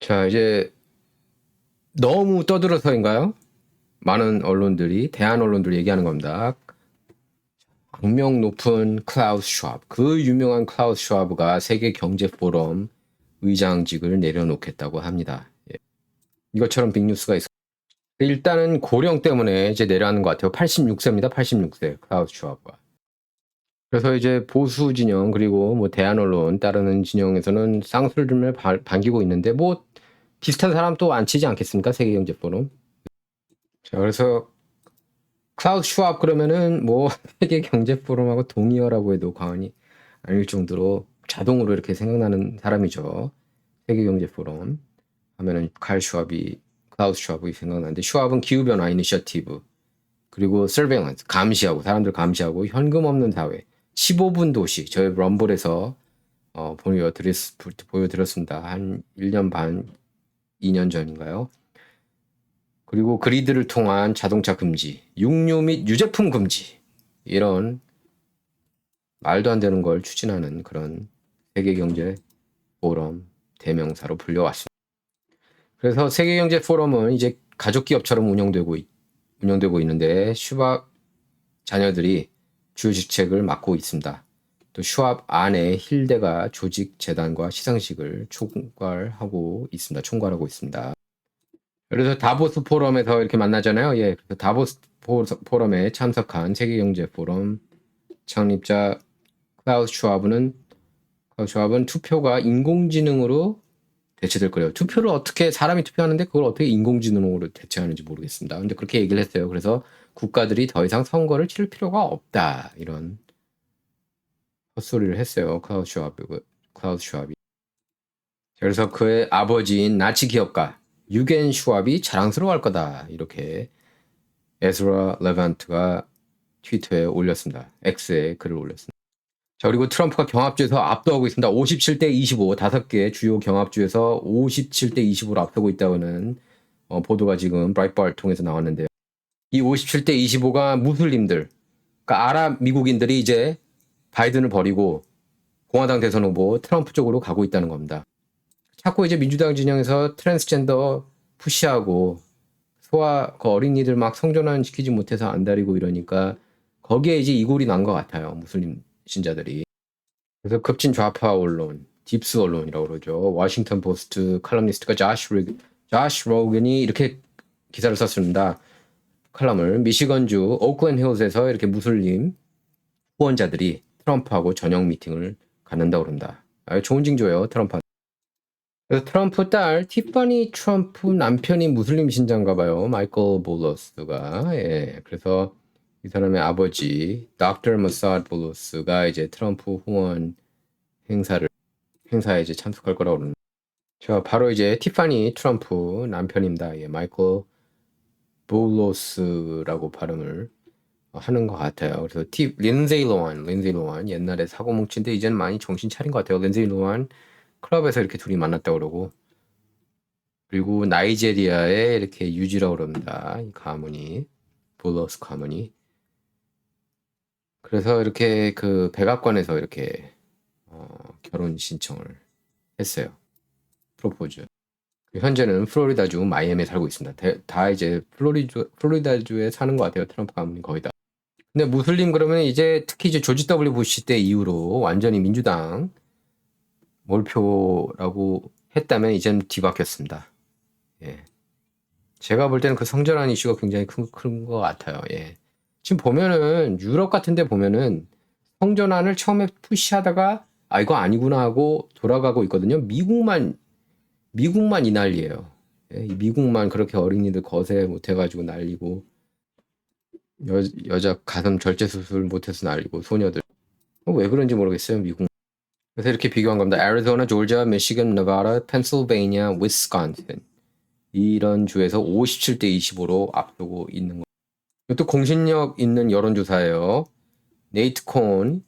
자, 이제 너무 떠들어서인가요? 많은 언론들이, 대한 언론들이 얘기하는 겁니다. 악명 높은 클라우스 슈와브, 그 유명한 클라우스 슈와브가 세계 경제 포럼 의장직을 내려놓겠다고 합니다. 예. 이것처럼 빅뉴스가 있어요. 일단은 고령 때문에 이제 내려가는 것 같아요. 86세입니다. 86세 클라우스 슈와브가. 그래서 이제 보수 진영 그리고 뭐 대한 언론 따르는 진영에서는 쌍수를 반기고 있는데 뭐 비슷한 사람 또 안 치지 않겠습니까? 세계 경제 포럼. 자, 그래서 클라우스 슈왑 그러면은 뭐 세계 경제 포럼하고 동의어라고 해도 과언이 아닐 정도로 자동으로 이렇게 생각나는 사람이죠. 세계 경제 포럼 하면은 클라우스 슈왑이 생각나는데, 슈왑은 기후 변화 이니셔티브 그리고 서베일런스 감시하고, 사람들 감시하고, 현금 없는 사회, 15분 도시, 저희 럼블에서 보여드렸습니다. 한 1년 반, 2년 전인가요? 그리고 그리드를 통한 자동차 금지, 육류 및 유제품 금지, 이런 말도 안 되는 걸 추진하는 그런 세계경제 포럼 대명사로 불려왔습니다. 그래서 세계경제 포럼은 이제 가족 기업처럼 운영되고 있는데, 슈왑 자녀들이 주요 직책을 맡고 있습니다. 또 슈왑 아내 힐데가 조직 재단과 시상식을 총괄하고 있습니다. 그래서 다보스 포럼에서 이렇게 만나잖아요. 예, 그래서 다보스 포럼에 참석한 세계경제 포럼 창립자 클라우스 슈왑은 투표가 인공지능으로 대체될 거예요. 투표를 어떻게, 사람이 투표하는데 그걸 어떻게 인공지능으로 대체하는지 모르겠습니다. 근데 그렇게 얘기를 했어요. 그래서 국가들이 더 이상 선거를 치를 필요가 없다, 이런 헛소리를 했어요. 클라우스 슈왑이. 그래서 그의 아버지인 나치 기업가 유겐 슈왑이 자랑스러워할 거다, 이렇게 에즈라 레반트가 트위터에 올렸습니다. X에 글을 올렸습니다. 자, 그리고 트럼프가 경합주에서 압도하고 있습니다. 57대 25, 5개 주요 경합주에서 57대 25로 앞서고 있다는 보도가 지금 브라이트바를 통해서 나왔는데요. 이 57대 25가 무슬림들, 그러니까 아랍 미국인들이 이제 바이든을 버리고 공화당 대선 후보 트럼프 쪽으로 가고 있다는 겁니다. 자꾸 이제 민주당 진영에서 트랜스젠더 푸시하고 그 어린이들 막 성전환 시키지 못해서 안달이고 이러니까 거기에 이제 이골이 난 것 같아요, 무슬림 신자들이. 그래서 급진 좌파 언론, 딥스 언론이라고 그러죠. 워싱턴 포스트 칼럼니스트가 자시 로건이 이렇게 기사를 썼습니다. 칼럼을, 미시건주 오클랜드 힐즈에서 이렇게 무슬림 후원자들이 트럼프하고 저녁 미팅을 갖는다고 그럽니다. 좋은 징조예요, 트럼프. 그래서 트럼프 딸 티파니 트럼프 남편이 무슬림 신자인가 봐요. 마이클 볼러스가. 예. 그래서 이 사람의 아버지 닥터 머사드 볼러스가 이제 트럼프 후원 행사에 이제 참석할 거라고 그러는데, 저 바로 이제 티파니 트럼프 남편입니다. 예, 마이클 볼러스라고 발음을 하는 것 같아요. 그래서 린세이 로한 옛날에 사고 뭉친데 이제는 많이 정신 차린 것 같아요. 린세이 로한 클럽에서 이렇게 둘이 만났다고 그러고, 그리고 나이제리아에 이렇게 유지라고 그럽니다. 이 가문이, 볼러스 가문이. 그래서 이렇게 그 백악관에서 이렇게 결혼 신청을 했어요. 프로포즈. 현재는 플로리다주 마이애미에 살고 있습니다. 다 이제 플로리다주에 사는 것 같아요. 트럼프 가문이 거의 다. 근데 무슬림 그러면 이제 특히 이제 조지 W 부시 때 이후로 완전히 민주당 몰표라고 했다면 이제는 뒤바뀌었습니다. 예. 제가 볼 때는 그 성전환 이슈가 굉장히 큰 것 같아요. 예. 지금 보면은 유럽 같은 데 보면은 성전환을 처음에 푸시하다가 이거 아니구나 하고 돌아가고 있거든요. 미국만 이 난리예요. 예, 미국만 그렇게 어린이들 거세 못해가지고 난리고, 여자 가슴 절제 수술 못해서 난리고, 소녀들. 왜 그런지 모르겠어요, 미국. 그래서 이렇게 비교한 겁니다. 애리조나, 조지아, 미시건, 네바다, 펜실베이니아, 위스콘신, 이런 주에서 57대 25로 앞두고 있는 거. 이것도 공신력 있는 여론조사예요. 네이트 콘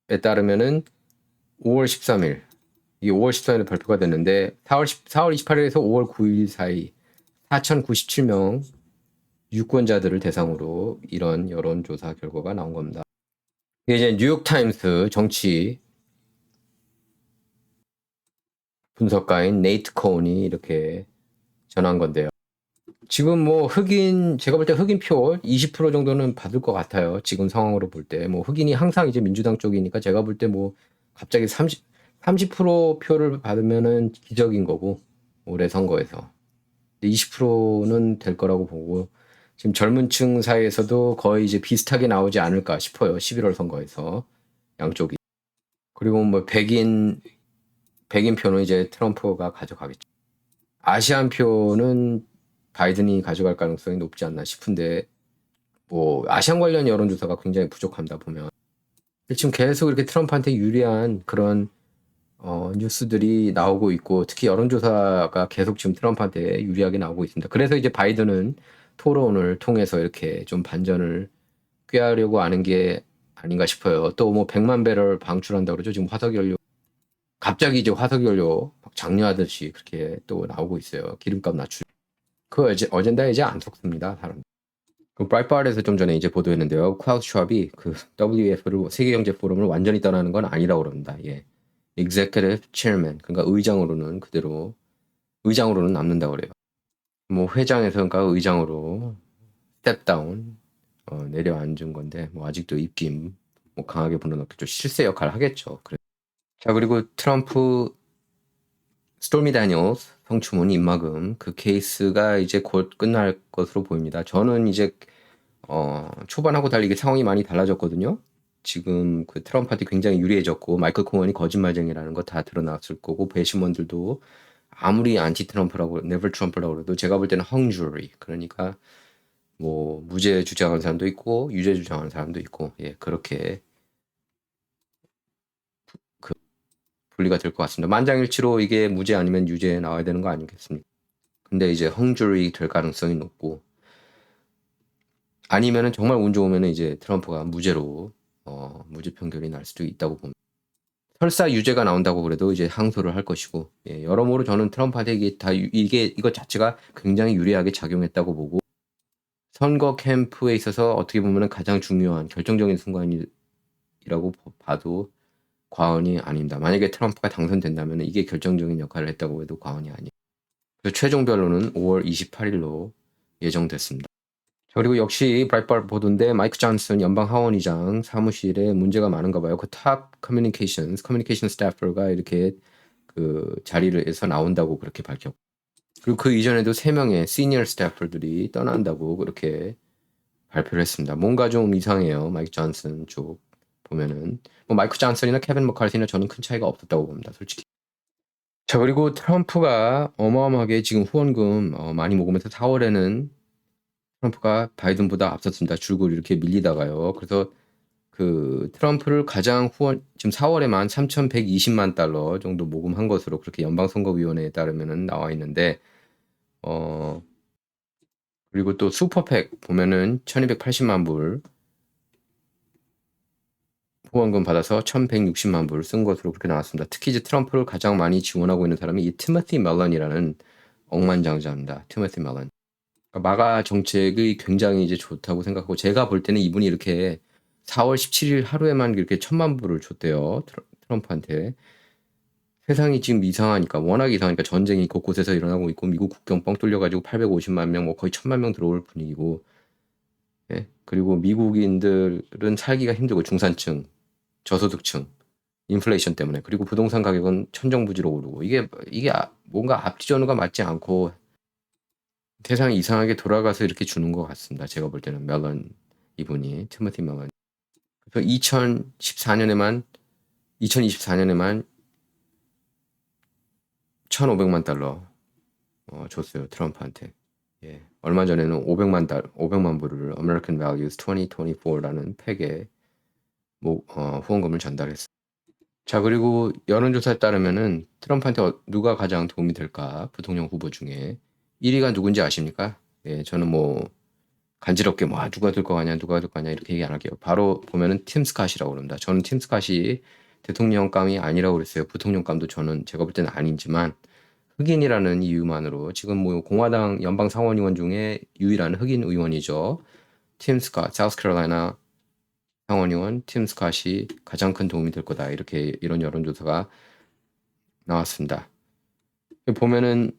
에 따르면은 5월 13일, 이게 5월 14일에 발표가 됐는데 4월 28일에서 5월 9일 사이 4,097명 유권자들을 대상으로 이런 여론조사 결과가 나온 겁니다. 이게 이제 뉴욕타임스 정치 분석가인 네이트 코온이 이렇게 전한 건데요. 지금 뭐 흑인 제가 볼 때 흑인 표 20% 정도는 받을 것 같아요. 지금 상황으로 볼 때 뭐 흑인이 항상 이제 민주당 쪽이니까 제가 볼 때 뭐 갑자기 30% 표를 받으면은 기적인 거고 올해 선거에서 20%는 될 거라고 보고 지금 젊은 층 사이에서도 거의 이제 비슷하게 나오지 않을까 싶어요. 11월 선거에서 양쪽이. 그리고 뭐 백인 표는 이제 트럼프가 가져가겠죠. 아시안 표는 바이든이 가져갈 가능성이 높지 않나 싶은데 뭐 아시안 관련 여론조사가 굉장히 부족합니다 보면. 지금 계속 이렇게 트럼프한테 유리한 그런 뉴스들이 나오고 있고 특히 여론조사가 계속 지금 트럼프한테 유리하게 나오고 있습니다. 그래서 이제 바이든은 토론을 통해서 이렇게 좀 반전을 꾀하려고 하는 게 아닌가 싶어요. 또 뭐 100만 배럴 방출한다고 그러죠. 지금 화석연료 갑자기 이제 화석연료 막 장려하듯이 그렇게 또 나오고 있어요. 기름값 낮추. 그 어젠다에 이제 안 속습니다, 사람. 그 브라이트바트에서 좀 전에 이제 보도했는데요. 클라우스 촤비 그 WEF를 세계경제 포럼을 완전히 떠나는 건 아니라고 그럽니다. 예. Executive Chairman 그러니까 의장으로는 그대로 의장으로는 남는다고 그래요. 뭐 회장에서 그러니까 의장으로 스텝 다운 내려앉은 건데 뭐 아직도 입김 뭐 강하게 불어넣겠죠. 실세 역할을 하겠죠. 그래. 자 그리고 트럼프 스토미 다니엘스 성추문 입막음 그 케이스가 이제 곧 끝날 것으로 보입니다. 저는 이제 초반하고 달리 상황이 많이 달라졌거든요. 지금 그 트럼프한테 굉장히 유리해졌고 마이클 코언이 거짓말쟁이라는 거 다 드러났을 거고 배심원들도 아무리 안티 트럼프라고 네버 트럼프라고 해도 제가 볼 때는 헝주리 그러니까 뭐 무죄 주장하는 사람도 있고 유죄 주장하는 사람도 있고 예 그렇게 그 분리가 될 것 같습니다. 만장일치로 이게 무죄 아니면 유죄 나와야 되는 거 아니겠습니까? 근데 이제 헝주리 될 가능성이 높고 아니면은 정말 운 좋으면은 이제 트럼프가 무죄로 무죄 판결이 날 수도 있다고 봅니다. 설사 유죄가 나온다고 그래도 이제 항소를 할 것이고 예, 여러모로 저는 트럼프한테 이게 이것 자체가 굉장히 유리하게 작용했다고 보고 선거 캠프에 있어서 어떻게 보면은 가장 중요한 결정적인 순간이라고 봐도 과언이 아닙니다. 만약에 트럼프가 당선된다면 이게 결정적인 역할을 했다고 해도 과언이 아니에요. 그래서 최종 변론은 5월 28일로 예정됐습니다. 그리고 역시 브라이트바트 보도인데 마이크 존슨 연방 하원의장 사무실에 문제가 많은가 봐요. 그 탑 커뮤니케이션 스태프가 이렇게 그 자리에서 나온다고 그렇게 밝혔고 그리고 그 이전에도 3명의 시니어 스태프들이 떠난다고 그렇게 발표를 했습니다. 뭔가 좀 이상해요. 마이크 존슨 쪽 보면은 뭐 마이크 존슨이나 케빈 머카르티나 저는 큰 차이가 없었다고 봅니다. 솔직히. 자 그리고 트럼프가 어마어마하게 지금 후원금 많이 모으면서 4월에는 트럼프가 바이든보다 앞섰습니다. 줄곧 이렇게 밀리다가요. 그래서 그 트럼프를 가장 지금 4월에만 3,120만 달러 정도 모금한 것으로 그렇게 연방선거위원회에 따르면은 나와 있는데 그리고 또 슈퍼팩 보면은 1,280만 불 후원금 받아서 1,160만 불 쓴 것으로 그렇게 나왔습니다. 특히 이제 트럼프를 가장 많이 지원하고 있는 사람이 이 티모시 멜런이라는 억만장자입니다. 티모시 멜런. 그러니까 마가 정책이 굉장히 이제 좋다고 생각하고 제가 볼 때는 이분이 이렇게 4월 17일 하루에만 이렇게 1,000만 불을 줬대요. 트럼프한테. 세상이 지금 이상하니까 워낙 이상하니까 전쟁이 곳곳에서 일어나고 있고 미국 국경 뻥 뚫려가지고 850만 명, 뭐 거의 1,000만 명 들어올 분위기고 예? 그리고 미국인들은 살기가 힘들고 중산층, 저소득층, 인플레이션 때문에 그리고 부동산 가격은 천정부지로 오르고 이게 뭔가 앞뒤 전후가 맞지 않고 세상이 이상하게 돌아가서 이렇게 주는 것 같습니다. 제가 볼 때는 멜런 이분이 티모티 멜런. 그래서 2024년에만 1,500만 달러 줬어요 트럼프한테. 예. 얼마 전에는 500만 불을 American Values 2024라는 팩에 후원금을 전달했어요. 자 그리고 여론조사에 따르면은 트럼프한테 누가 가장 도움이 될까 부통령 후보 중에 1위가 누군지 아십니까? 예, 저는 뭐 간지럽게 뭐 누가 될 거 같냐 이렇게 얘기 안 할게요. 바로 보면은 팀 스캇이라고 그럽니다. 저는 팀 스캇이 대통령감이 아니라고 그랬어요. 부통령감도 저는 제가 볼 때는 아니지만 흑인이라는 이유만으로 지금 뭐 공화당 연방 상원의원 중에 유일한 흑인 의원이죠. 팀 스캇, 사우스캐롤라이나 상원의원 팀 스캇이 가장 큰 도움이 될 거다. 이런 여론조사가 나왔습니다. 보면은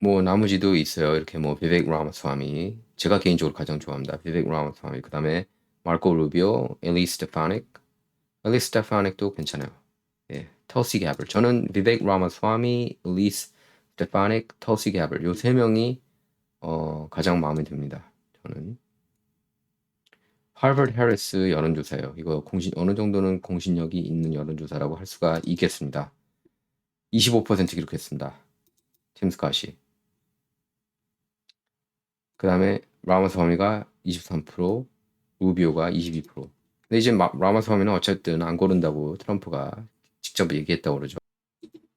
뭐 나머지도 있어요. 이렇게 뭐 비베이크 라마스와미, 제가 개인적으로 가장 좋아합니다. 비베이크 라마스와미, 그다음에 마르코 루비오, 엘리스 스테파닉도 괜찮아요. 예, 터시 갭을. 저는 비베이크 라마스와미, 엘리스 스테파닉, 터시 갭을, 요 세 명이 가장 마음에 듭니다. 저는 하버드 해리스 여론조사예요. 이거 어느 정도는 공신력이 있는 여론조사라고 할 수가 있겠습니다. 25% 기록했습니다. 팀 스캇이. 그 다음에 라마스와미가 23%, 루비오가 22%. 근데 이제 라마스와미는 어쨌든 안 고른다고 트럼프가 직접 얘기했다고 그러죠.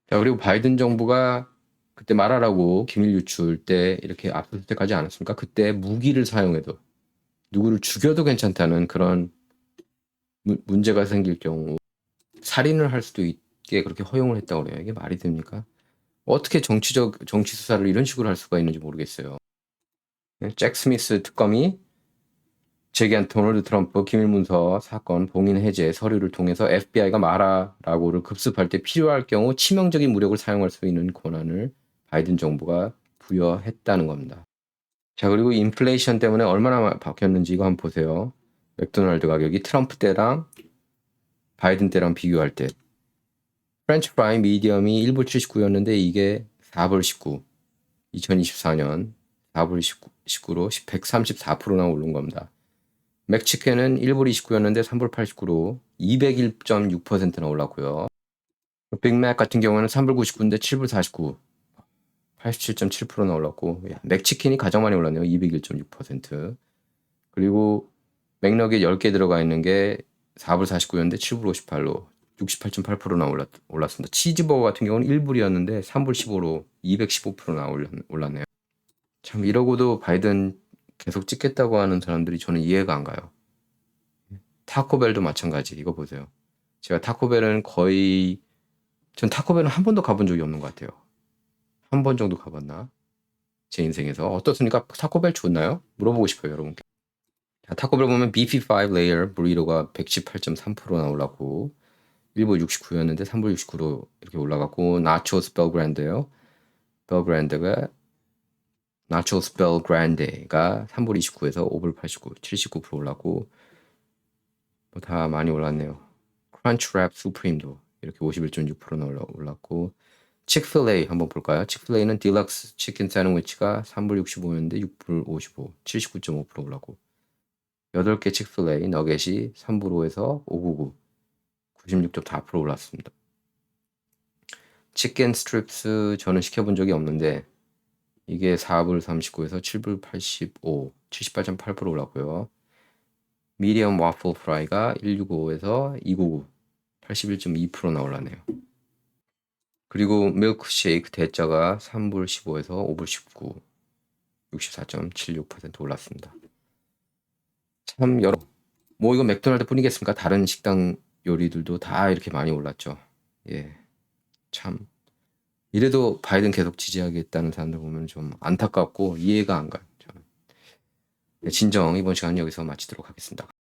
자, 그리고 바이든 정부가 그때 말하라고 기밀 유출 때 이렇게 압수수색 하지 않았습니까? 그때 무기를 사용해도, 누구를 죽여도 괜찮다는 그런 문제가 생길 경우 살인을 할 수도 있게 그렇게 허용을 했다고 그래요. 이게 말이 됩니까? 어떻게 정치 수사를 이런 식으로 할 수가 있는지 모르겠어요. 잭 스미스 특검이 제기한 도널드 트럼프 기밀문서 사건 봉인 해제 서류를 통해서 FBI가 마라라고를 급습할 때 필요할 경우 치명적인 무력을 사용할 수 있는 권한을 바이든 정부가 부여했다는 겁니다. 자, 그리고 인플레이션 때문에 얼마나 바뀌었는지 이거 한번 보세요. 맥도날드 가격이 트럼프 때랑 바이든 때랑 비교할 때 프렌치 프라이 미디엄이 1불 79였는데 이게 4불 19. 2024년 4불 19로 134%나 오른 겁니다. 맥치켄은 1불 29였는데 3불 89로 201.6%나 올랐고요. 빅맥 같은 경우는 3불 99인데 7불 49, 87.7%나 올랐고, 맥치킨이 가장 많이 올랐네요. 201.6%. 그리고 맥너겟 10개 들어가 있는 게 4불 49였는데 7불 58로 68.8%나 올랐습니다. 치즈버거 같은 경우는 1불이었는데 3불 15로 215%나 올랐네요. 참, 이러고도 바이든 계속 찍겠다고 하는 사람들이 저는 이해가 안 가요. 타코벨도 마찬가지. 이거 보세요. 제가 타코벨은 전 타코벨은 한 번도 가본 적이 없는 것 같아요. 한 번 정도 가봤나? 제 인생에서. 어떻습니까? 타코벨 좋나요? 물어보고 싶어요, 여러분께. 자, 타코벨 보면 BP5 레이어 브리로가 118.3%나 올랐고, 1불 69였는데 3불 69로 이렇게 올라갔고, 나초스 벨그란데요. 나초스 벨그란데가 3불 29에서 5불 89, 79% 올랐고, 뭐 다 많이 올랐네요. 크런치랩 수프림도 이렇게 51.6%나 올랐고, 칙필레이 한번 볼까요? 칙필레이는 딜럭스 치킨 샌드위치가 3불 65였는데 6불 55, 79.5% 올랐고, 8개 칙필레이 너겟이 3불 5에서 599, 96.4% 올랐습니다. 치킨 스트립스 저는 시켜본 적이 없는데 이게 4불 39에서 7불 85, 78.8% 올랐고요. 미디엄 와플 프라이가 165에서 299, 81.2%나 올랐네요. 그리고 밀크쉐이크 대짜가 3불 15에서 5불 19, 64.76% 올랐습니다. 참 뭐 이거 맥도날드 뿐이겠습니까? 다른 식당 요리들도 다 이렇게 많이 올랐죠. 예, 참 이래도 바이든 계속 지지하겠다는 사람들 보면 좀 안타깝고 이해가 안 가요. 저는. 네, 진정 이번 시간 여기서 마치도록 하겠습니다.